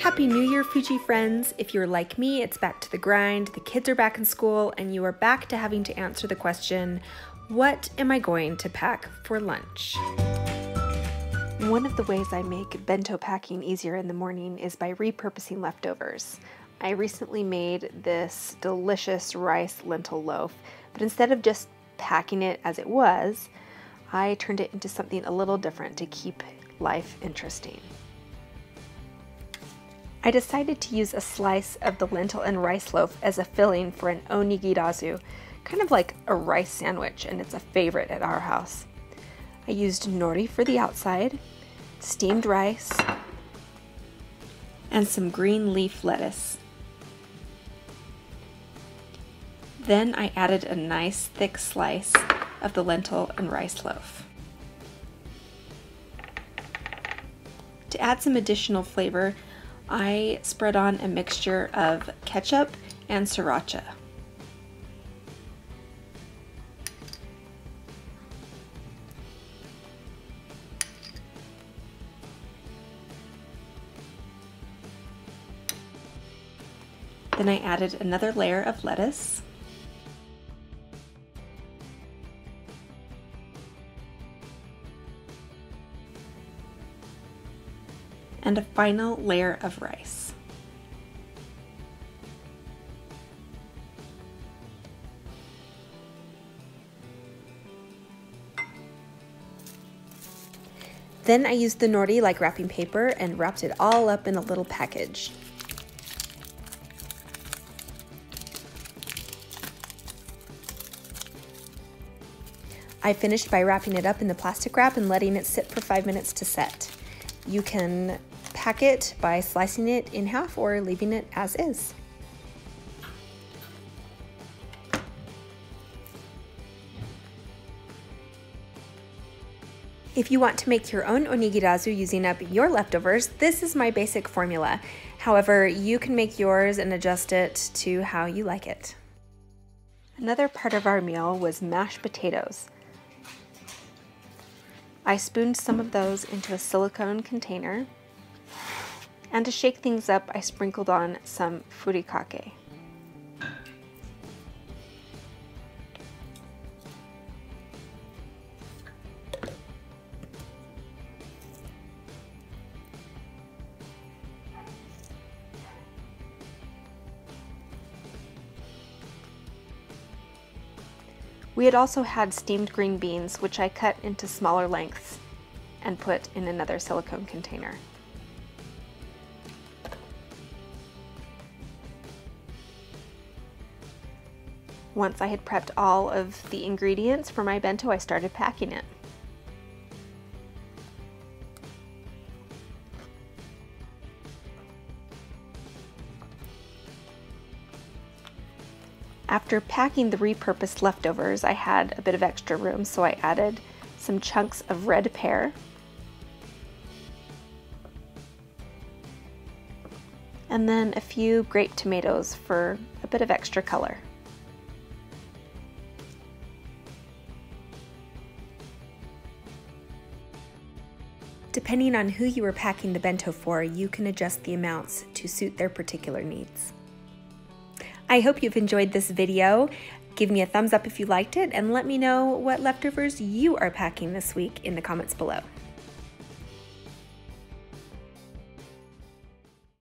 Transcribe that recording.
Happy New Year, Fuji friends! If you're like me, it's back to the grind, the kids are back in school, and you are back to having to answer the question, what am I going to pack for lunch? One of the ways I make bento packing easier in the morning is by repurposing leftovers. I recently made this delicious rice lentil loaf, but instead of just packing it as it was, I turned it into something a little different to keep life interesting. I decided to use a slice of the lentil and rice loaf as a filling for an onigirazu, kind of like a rice sandwich, and it's a favorite at our house. I used nori for the outside, steamed rice, and some green leaf lettuce. Then I added a nice thick slice of the lentil and rice loaf. To add some additional flavor, I spread on a mixture of ketchup and sriracha. Then I added another layer of lettuce. And a final layer of rice. Then I used the nori like wrapping paper and wrapped it all up in a little package. I finished by wrapping it up in the plastic wrap and letting it sit for 5 minutes to set. You can pack it by slicing it in half or leaving it as is. If you want to make your own onigirazu using up your leftovers, this is my basic formula. However, you can make yours and adjust it to how you like it. Another part of our meal was mashed potatoes. I spooned some of those into a silicone container, and to shake things up, I sprinkled on some furikake. We had also had steamed green beans, which I cut into smaller lengths and put in another silicone container. Once I had prepped all of the ingredients for my bento, I started packing it. After packing the repurposed leftovers, I had a bit of extra room, so I added some chunks of red pear and then a few grape tomatoes for a bit of extra color. Depending on who you are packing the bento for, you can adjust the amounts to suit their particular needs. I hope you've enjoyed this video. Give me a thumbs up if you liked it, and let me know what leftovers you are packing this week in the comments below.